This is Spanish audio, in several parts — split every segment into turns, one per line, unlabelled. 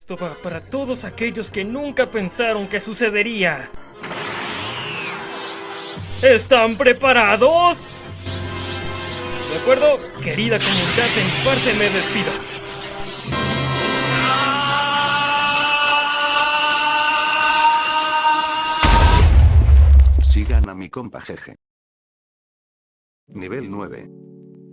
Esto va para todos aquellos que nunca pensaron que sucedería. ¿Están preparados? De acuerdo, querida comunidad, de mi parte me despido.
Sigan a mi compa Jeje. Nivel 9.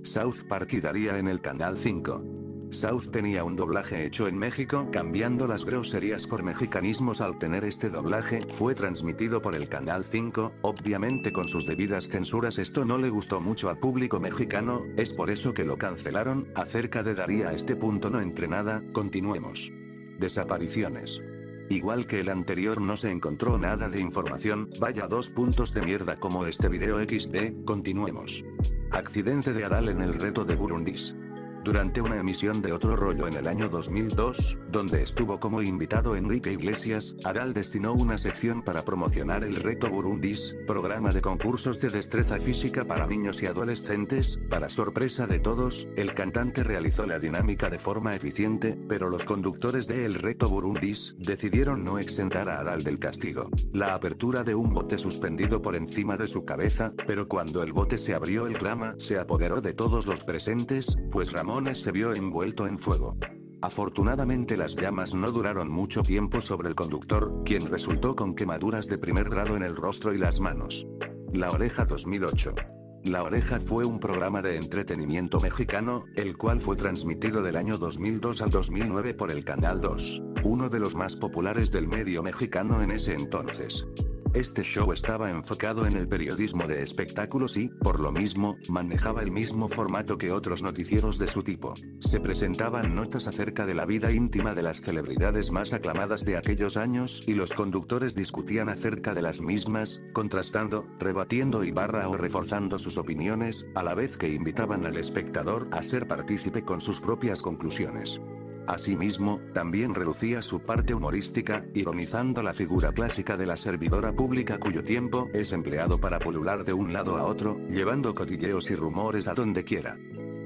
South Park y Daría en el canal 5. South tenía un doblaje hecho en México, cambiando las groserías por mexicanismos. Al tener este doblaje, fue transmitido por el canal 5, obviamente con sus debidas censuras. Esto no le gustó mucho al público mexicano, es por eso que lo cancelaron. Acerca de Daría, a este punto no entré nada. Continuemos. Desapariciones. Igual que el anterior, no se encontró nada de información. Vaya, dos puntos de mierda como este video XD. Continuemos. Accidente de Adal en el reto de Burundis. Durante una emisión de Otro Rollo en el año 2002, donde estuvo como invitado Enrique Iglesias, Adal destinó una sección para promocionar el reto Burundis, programa de concursos de destreza física para niños y adolescentes. Para sorpresa de todos, el cantante realizó la dinámica de forma eficiente, pero los conductores de El reto Burundis decidieron no exentar a Adal del castigo. La apertura de un bote suspendido por encima de su cabeza, pero cuando el bote se abrió, el clama se apoderó de todos los presentes, pues Ramones se vio envuelto en fuego. Afortunadamente las llamas no duraron mucho tiempo sobre el conductor, quien resultó con quemaduras de primer grado en el rostro y las manos. La Oreja 2008. La Oreja fue un programa de entretenimiento mexicano, el cual fue transmitido del año 2002 al 2009 por el Canal 2, uno de los más populares del medio mexicano en ese entonces. Este show estaba enfocado en el periodismo de espectáculos y, por lo mismo, manejaba el mismo formato que otros noticieros de su tipo. Se presentaban notas acerca de la vida íntima de las celebridades más aclamadas de aquellos años, y los conductores discutían acerca de las mismas, contrastando, rebatiendo o reforzando sus opiniones, a la vez que invitaban al espectador a ser partícipe con sus propias conclusiones. Asimismo, también reducía su parte humorística, ironizando la figura clásica de la servidora pública cuyo tiempo es empleado para pulular de un lado a otro, llevando cotilleos y rumores a donde quiera.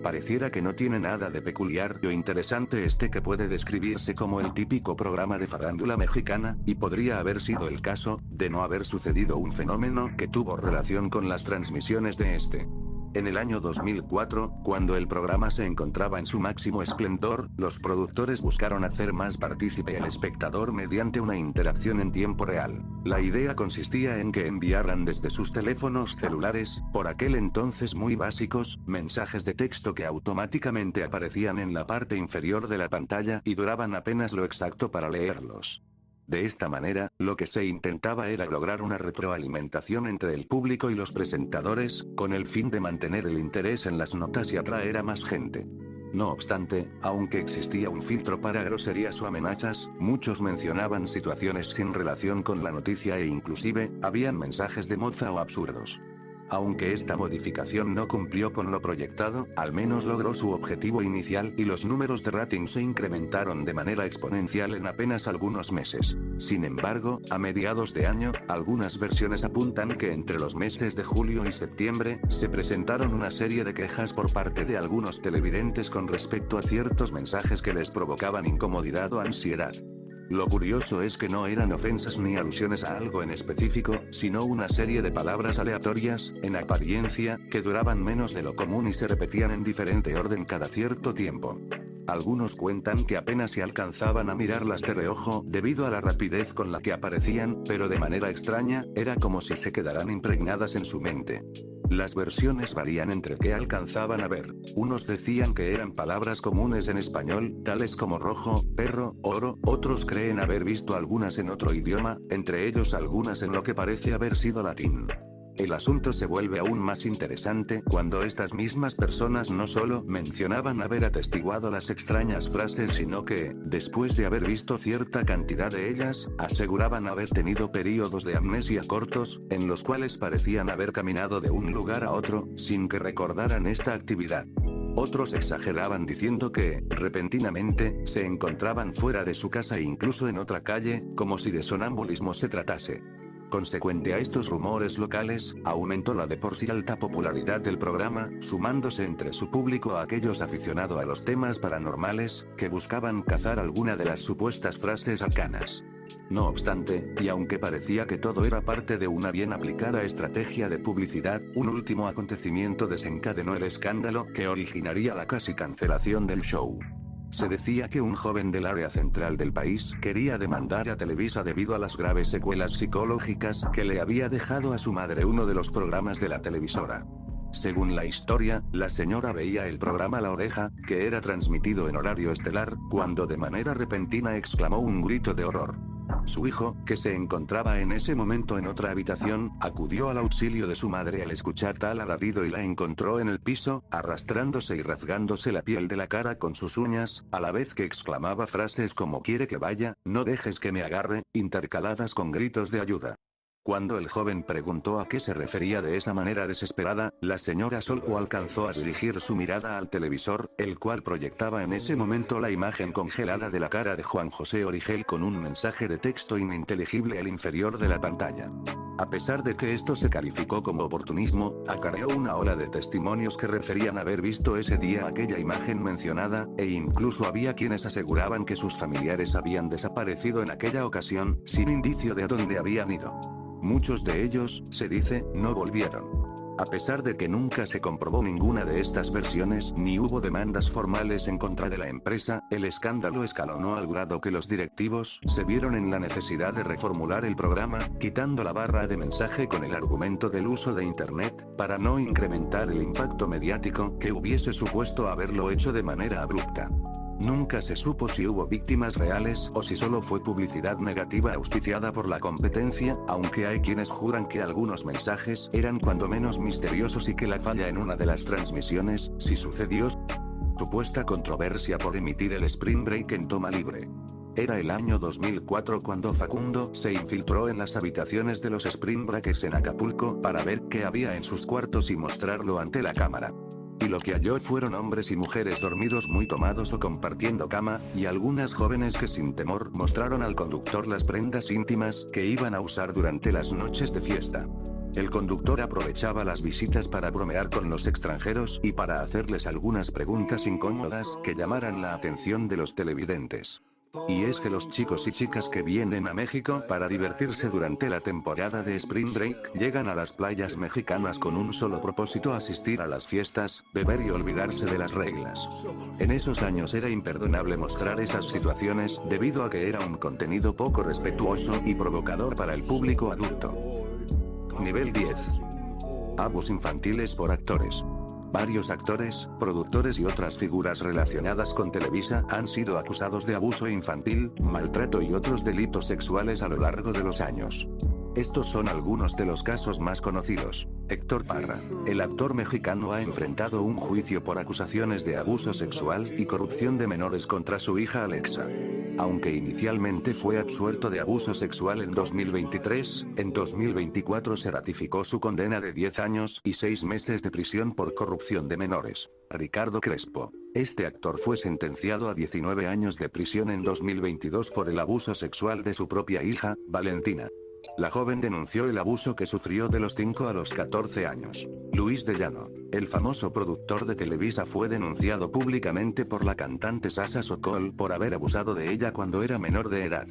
Pareciera que no tiene nada de peculiar o interesante que puede describirse como el típico programa de farándula mexicana, y podría haber sido el caso, de no haber sucedido un fenómeno que tuvo relación con las transmisiones de este. En el año 2004, cuando el programa se encontraba en su máximo esplendor, los productores buscaron hacer más partícipe al espectador mediante una interacción en tiempo real. La idea consistía en que enviaran desde sus teléfonos celulares, por aquel entonces muy básicos, mensajes de texto que automáticamente aparecían en la parte inferior de la pantalla y duraban apenas lo exacto para leerlos. De esta manera, lo que se intentaba era lograr una retroalimentación entre el público y los presentadores, con el fin de mantener el interés en las notas y atraer a más gente. No obstante, aunque existía un filtro para groserías o amenazas, muchos mencionaban situaciones sin relación con la noticia e inclusive, habían mensajes de mofa o absurdos. Aunque esta modificación no cumplió con lo proyectado, al menos logró su objetivo inicial y los números de rating se incrementaron de manera exponencial en apenas algunos meses. Sin embargo, a mediados de año, algunas versiones apuntan que entre los meses de julio y septiembre, se presentaron una serie de quejas por parte de algunos televidentes con respecto a ciertos mensajes que les provocaban incomodidad o ansiedad. Lo curioso es que no eran ofensas ni alusiones a algo en específico, sino una serie de palabras aleatorias, en apariencia, que duraban menos de lo común y se repetían en diferente orden cada cierto tiempo. Algunos cuentan que apenas se alcanzaban a mirarlas de reojo debido a la rapidez con la que aparecían, pero de manera extraña, era como si se quedaran impregnadas en su mente. Las versiones varían entre qué alcanzaban a ver. Unos decían que eran palabras comunes en español, tales como rojo, perro, oro, otros creen haber visto algunas en otro idioma, entre ellos algunas en lo que parece haber sido latín. El asunto se vuelve aún más interesante cuando estas mismas personas no solo mencionaban haber atestiguado las extrañas frases, sino que, después de haber visto cierta cantidad de ellas, aseguraban haber tenido períodos de amnesia cortos, en los cuales parecían haber caminado de un lugar a otro, sin que recordaran esta actividad. Otros exageraban diciendo que, repentinamente, se encontraban fuera de su casa e incluso en otra calle, como si de sonambulismo se tratase. Consecuente a estos rumores locales, aumentó la de por sí alta popularidad del programa, sumándose entre su público a aquellos aficionados a los temas paranormales, que buscaban cazar alguna de las supuestas frases arcanas. No obstante, y aunque parecía que todo era parte de una bien aplicada estrategia de publicidad, un último acontecimiento desencadenó el escándalo que originaría la casi cancelación del show. Se decía que un joven del área central del país quería demandar a Televisa debido a las graves secuelas psicológicas que le había dejado a su madre uno de los programas de la televisora. Según la historia, la señora veía el programa La Oreja, que era transmitido en horario estelar, cuando de manera repentina exclamó un grito de horror. Su hijo, que se encontraba en ese momento en otra habitación, acudió al auxilio de su madre al escuchar tal alarido y la encontró en el piso, arrastrándose y rasgándose la piel de la cara con sus uñas, a la vez que exclamaba frases como "quiere que vaya, no dejes que me agarre", intercaladas con gritos de ayuda. Cuando el joven preguntó a qué se refería de esa manera desesperada, la señora solo alcanzó a dirigir su mirada al televisor, el cual proyectaba en ese momento la imagen congelada de la cara de Juan José Origel con un mensaje de texto ininteligible al inferior de la pantalla. A pesar de que esto se calificó como oportunismo, acarreó una ola de testimonios que referían haber visto ese día aquella imagen mencionada, e incluso había quienes aseguraban que sus familiares habían desaparecido en aquella ocasión, sin indicio de a dónde habían ido. Muchos de ellos, se dice, no volvieron. A pesar de que nunca se comprobó ninguna de estas versiones ni hubo demandas formales en contra de la empresa, el escándalo escalonó al grado que los directivos se vieron en la necesidad de reformular el programa, quitando la barra de mensaje con el argumento del uso de Internet, para no incrementar el impacto mediático que hubiese supuesto haberlo hecho de manera abrupta. Nunca se supo si hubo víctimas reales o si solo fue publicidad negativa auspiciada por la competencia, aunque hay quienes juran que algunos mensajes eran cuando menos misteriosos y que la falla en una de las transmisiones, sí sucedió. Supuesta controversia por emitir el Spring Break en toma libre. Era el año 2004 cuando Facundo se infiltró en las habitaciones de los Spring Breakers en Acapulco para ver qué había en sus cuartos y mostrarlo ante la cámara. Y lo que halló fueron hombres y mujeres dormidos muy tomados o compartiendo cama, y algunas jóvenes que sin temor mostraron al conductor las prendas íntimas que iban a usar durante las noches de fiesta. El conductor aprovechaba las visitas para bromear con los extranjeros y para hacerles algunas preguntas incómodas que llamaran la atención de los televidentes. Y es que los chicos y chicas que vienen a México para divertirse durante la temporada de Spring Break llegan a las playas mexicanas con un solo propósito: asistir a las fiestas, beber y olvidarse de las reglas. En esos años era imperdonable mostrar esas situaciones, debido a que era un contenido poco respetuoso y provocador para el público adulto. Nivel 10. Abusos infantiles por actores. Varios actores, productores y otras figuras relacionadas con Televisa han sido acusados de abuso infantil, maltrato y otros delitos sexuales a lo largo de los años. Estos son algunos de los casos más conocidos. Héctor Parra. El actor mexicano ha enfrentado un juicio por acusaciones de abuso sexual y corrupción de menores contra su hija Alexa. Aunque inicialmente fue absuelto de abuso sexual en 2023, en 2024 se ratificó su condena de 10 años y 6 meses de prisión por corrupción de menores. Ricardo Crespo. Este actor fue sentenciado a 19 años de prisión en 2022 por el abuso sexual de su propia hija, Valentina. La joven denunció el abuso que sufrió de los 5 a los 14 años. Luis de Llano. El famoso productor de Televisa fue denunciado públicamente por la cantante Sasha Sokol por haber abusado de ella cuando era menor de edad.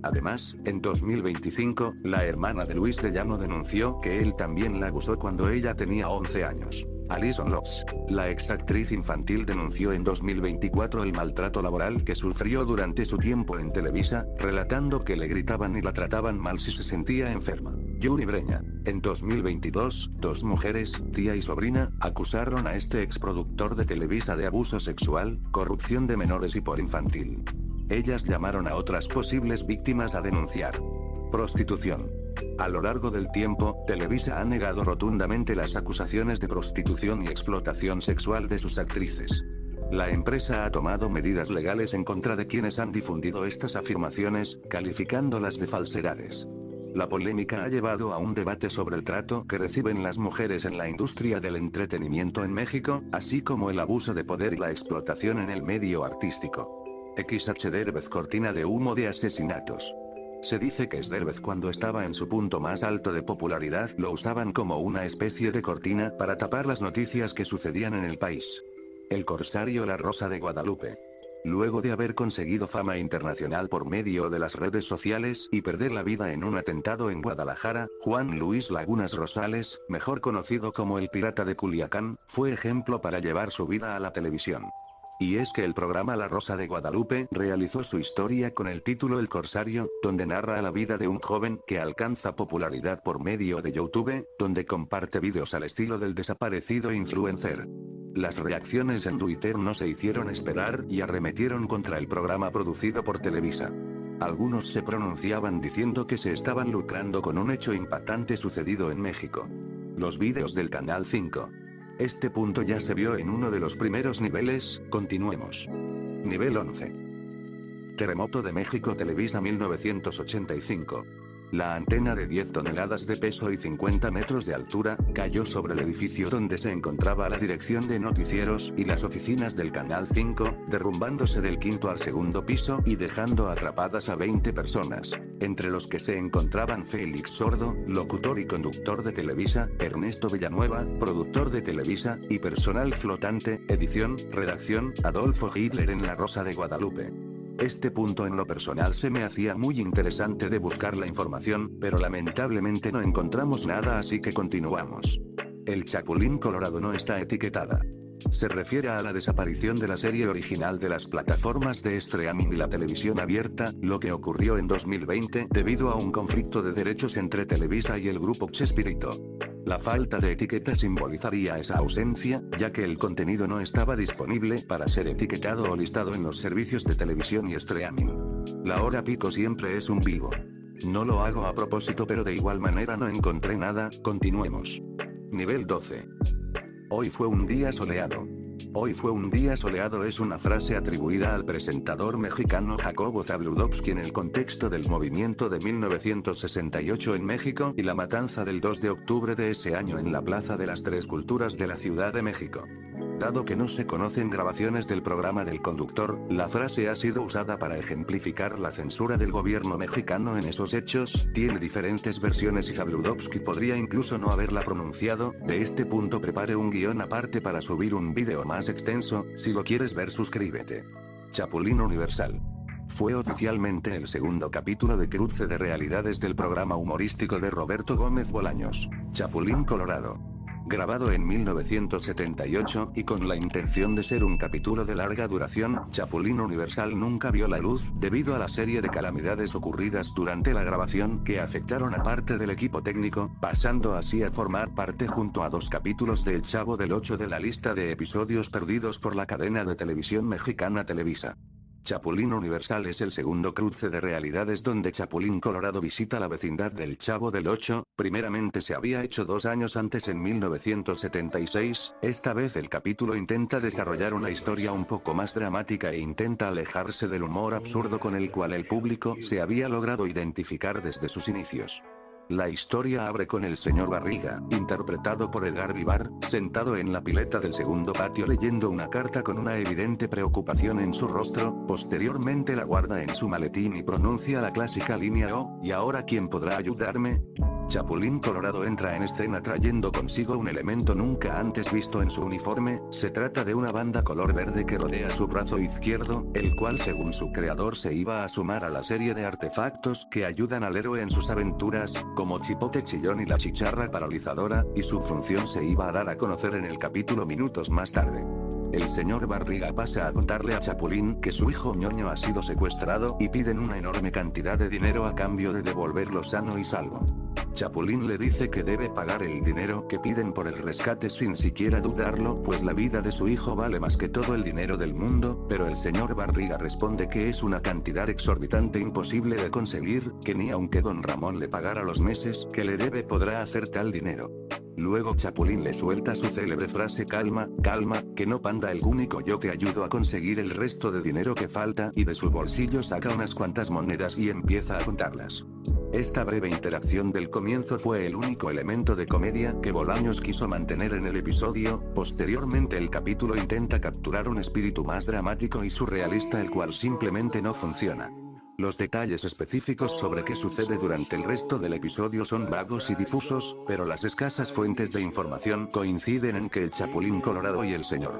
Además, en 2025, la hermana de Luis de Llano denunció que él también la abusó cuando ella tenía 11 años. Alison Locks. La exactriz infantil denunció en 2024 el maltrato laboral que sufrió durante su tiempo en Televisa, relatando que le gritaban y la trataban mal si se sentía enferma. Yuri Breña. En 2022, 2 mujeres, tía y sobrina, acusaron a este exproductor de Televisa de abuso sexual, corrupción de menores y por infantil. Ellas llamaron a otras posibles víctimas a denunciar. Prostitución. A lo largo del tiempo, Televisa ha negado rotundamente las acusaciones de prostitución y explotación sexual de sus actrices. La empresa ha tomado medidas legales en contra de quienes han difundido estas afirmaciones, calificándolas de falsedades. La polémica ha llevado a un debate sobre el trato que reciben las mujeres en la industria del entretenimiento en México, así como el abuso de poder y la explotación en el medio artístico. XH Derbez cortina de humo de asesinatos. Se dice que Derbez, cuando estaba en su punto más alto de popularidad, lo usaban como una especie de cortina para tapar las noticias que sucedían en el país. El corsario La Rosa de Guadalupe. Luego de haber conseguido fama internacional por medio de las redes sociales y perder la vida en un atentado en Guadalajara, Juan Luis Lagunas Rosales, mejor conocido como el Pirata de Culiacán, fue ejemplo para llevar su vida a la televisión. Y es que el programa La Rosa de Guadalupe realizó su historia con el título El Corsario, donde narra la vida de un joven que alcanza popularidad por medio de YouTube, donde comparte vídeos al estilo del desaparecido influencer. Las reacciones en Twitter no se hicieron esperar y arremetieron contra el programa producido por Televisa. Algunos se pronunciaban diciendo que se estaban lucrando con un hecho impactante sucedido en México. Los vídeos del Canal 5. Este punto ya se vio en uno de los primeros niveles, continuemos. Nivel 11. Terremoto de México, Televisa 1985. La antena de 10 toneladas de peso y 50 metros de altura, cayó sobre el edificio donde se encontraba la dirección de noticieros y las oficinas del Canal 5, derrumbándose del quinto al segundo piso y dejando atrapadas a 20 personas, entre los que se encontraban Félix Sordo, locutor y conductor de Televisa, Ernesto Villanueva, productor de Televisa, y personal flotante, edición, redacción, Adolfo Hitler en La Rosa de Guadalupe. Este punto en lo personal se me hacía muy interesante de buscar la información, pero lamentablemente no encontramos nada, así que continuamos. El Chapulín Colorado no está etiquetada. Se refiere a la desaparición de la serie original de las plataformas de streaming y la televisión abierta, lo que ocurrió en 2020 debido a un conflicto de derechos entre Televisa y el grupo Chespirito. La falta de etiqueta simbolizaría esa ausencia, ya que el contenido no estaba disponible para ser etiquetado o listado en los servicios de televisión y streaming. La hora pico siempre es un vivo. No lo hago a propósito, pero de igual manera no encontré nada, continuemos. Nivel 12. Hoy fue un día soleado. Hoy fue un día soleado es una frase atribuida al presentador mexicano Jacobo Zabludovsky en el contexto del movimiento de 1968 en México y la matanza del 2 de octubre de ese año en la Plaza de las Tres Culturas de la Ciudad de México. Dado que no se conocen grabaciones del programa del conductor, la frase ha sido usada para ejemplificar la censura del gobierno mexicano en esos hechos, tiene diferentes versiones y Zabludovsky podría incluso no haberla pronunciado. De este punto prepare un guión aparte para subir un vídeo más extenso, si lo quieres ver suscríbete. Chapulín Universal. Fue oficialmente el segundo capítulo de Cruce de Realidades del programa humorístico de Roberto Gómez Bolaños, Chapulín Colorado. Grabado en 1978 y con la intención de ser un capítulo de larga duración, Chapulín Universal nunca vio la luz, debido a la serie de calamidades ocurridas durante la grabación que afectaron a parte del equipo técnico, pasando así a formar parte junto a 2 capítulos de El Chavo del Ocho de la lista de episodios perdidos por la cadena de televisión mexicana Televisa. Chapulín Universal es el segundo cruce de realidades donde Chapulín Colorado visita la vecindad del Chavo del Ocho. Primeramente se había hecho 2 años antes, en 1976, esta vez el capítulo intenta desarrollar una historia un poco más dramática e intenta alejarse del humor absurdo con el cual el público se había logrado identificar desde sus inicios. La historia abre con el señor Barriga, interpretado por Edgar Vivar, sentado en la pileta del segundo patio leyendo una carta con una evidente preocupación en su rostro. Posteriormente la guarda en su maletín y pronuncia la clásica línea: "Oh, ¿y ahora quién podrá ayudarme?". Chapulín Colorado entra en escena trayendo consigo un elemento nunca antes visto en su uniforme. Se trata de una banda color verde que rodea su brazo izquierdo, el cual según su creador se iba a sumar a la serie de artefactos que ayudan al héroe en sus aventuras, como Chipote Chillón y la Chicharra Paralizadora, y su función se iba a dar a conocer en el capítulo minutos más tarde. El señor Barriga pasa a contarle a Chapulín que su hijo Ñoño ha sido secuestrado y piden una enorme cantidad de dinero a cambio de devolverlo sano y salvo. Chapulín le dice que debe pagar el dinero que piden por el rescate sin siquiera dudarlo, pues la vida de su hijo vale más que todo el dinero del mundo, pero el señor Barriga responde que es una cantidad exorbitante imposible de conseguir, que ni aunque don Ramón le pagara los meses que le debe podrá hacer tal dinero. Luego Chapulín le suelta su célebre frase: "Calma, calma, que no panda el único, yo te ayudo a conseguir el resto de dinero que falta", y de su bolsillo saca unas cuantas monedas y empieza a contarlas. Esta breve interacción del comienzo fue el único elemento de comedia que Bolaños quiso mantener en el episodio. Posteriormente el capítulo intenta capturar un espíritu más dramático y surrealista, el cual simplemente no funciona. Los detalles específicos sobre qué sucede durante el resto del episodio son vagos y difusos, pero las escasas fuentes de información coinciden en que el Chapulín Colorado y el Sr.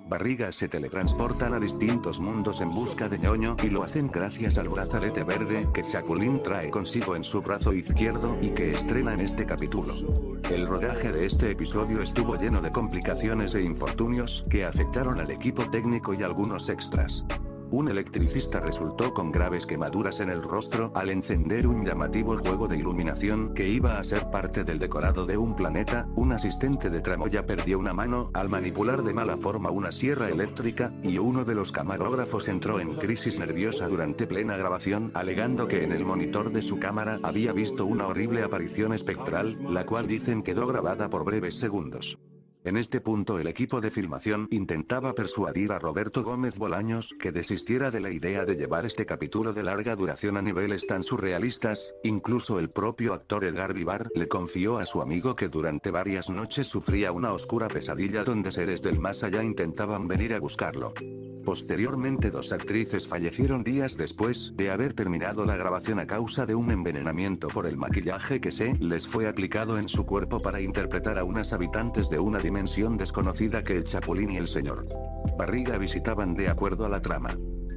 Barriga se teletransportan a distintos mundos en busca de ñoño y lo hacen gracias al brazalete verde que Chapulín trae consigo en su brazo izquierdo y que estrena en este capítulo. El rodaje de este episodio estuvo lleno de complicaciones e infortunios que afectaron al equipo técnico y algunos extras. Un electricista resultó con graves quemaduras en el rostro al encender un llamativo juego de iluminación que iba a ser parte del decorado de un planeta. Un asistente de tramoya perdió una mano al manipular de mala forma una sierra eléctrica, y uno de los camarógrafos entró en crisis nerviosa durante plena grabación, alegando que en el monitor de su cámara había visto una horrible aparición espectral, la cual dicen quedó grabada por breves segundos. En este punto el equipo de filmación intentaba persuadir a Roberto Gómez Bolaños que desistiera de la idea de llevar este capítulo de larga duración a niveles tan surrealistas. Incluso el propio actor Edgar Vivar le confió a su amigo que durante varias noches sufría una oscura pesadilla donde seres del más allá intentaban venir a buscarlo. Posteriormente, 2 actrices fallecieron días después de haber terminado la grabación a causa de un envenenamiento por el maquillaje que se les fue aplicado en su cuerpo para interpretar a unas habitantes de una dimensión desconocida que el Chapulín y el Sr. Barriga visitaban de acuerdo a la trama.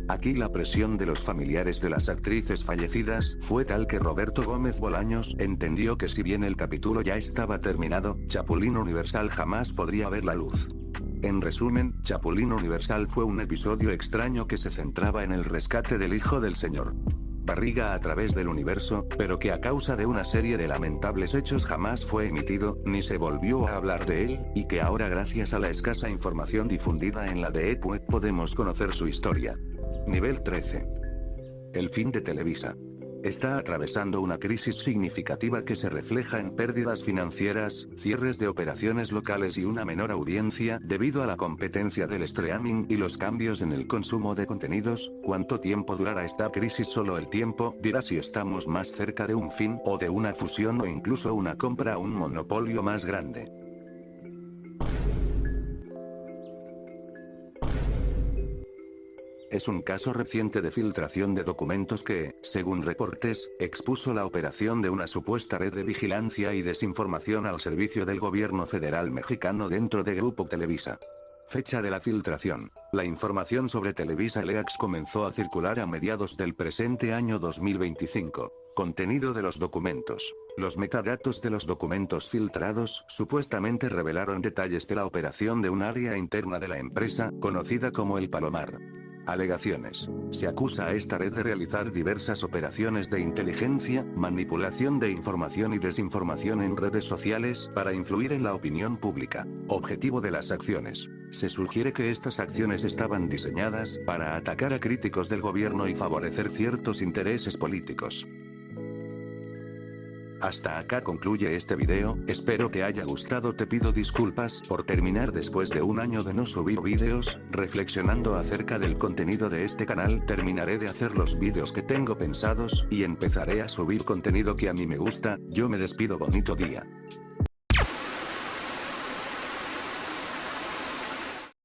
Aquí la presión de los familiares de las actrices fallecidas fue tal que Roberto Gómez Bolaños entendió que si bien el capítulo ya estaba terminado, Chapulín Universal jamás podría ver la luz. En resumen, Chapulín Universal fue un episodio extraño que se centraba en el rescate del hijo del Sr. Barriga a través del universo, pero que a causa de una serie de lamentables hechos jamás fue emitido, ni se volvió a hablar de él, y que ahora gracias a la escasa información difundida en la Deep Web podemos conocer su historia. Nivel 13. El fin de Televisa. Está atravesando una crisis significativa que se refleja en pérdidas financieras, cierres de operaciones locales y una menor audiencia debido a la competencia del streaming y los cambios en el consumo de contenidos. ¿Cuánto tiempo durará esta crisis? Solo el tiempo dirá si estamos más cerca de un fin o de una fusión o incluso una compra a un monopolio más grande. Es un caso reciente de filtración de documentos que, según reportes, expuso la operación de una supuesta red de vigilancia y desinformación al servicio del gobierno federal mexicano dentro de Grupo Televisa. Fecha de la filtración. La información sobre Televisa Leaks comenzó a circular a mediados del presente año 2025. Contenido de los documentos. Los metadatos de los documentos filtrados supuestamente revelaron detalles de la operación de un área interna de la empresa, conocida como el Palomar. Alegaciones. Se acusa a esta red de realizar diversas operaciones de inteligencia, manipulación de información y desinformación en redes sociales para influir en la opinión pública. Objetivo de las acciones. Se sugiere que estas acciones estaban diseñadas para atacar a críticos del gobierno y favorecer ciertos intereses políticos. Hasta acá concluye este video, espero te haya gustado. Te pido disculpas por terminar después de un año de no subir vídeos. Reflexionando acerca del contenido de este canal, terminaré de hacer los vídeos que tengo pensados y empezaré a subir contenido que a mí me gusta. Yo me despido, bonito día.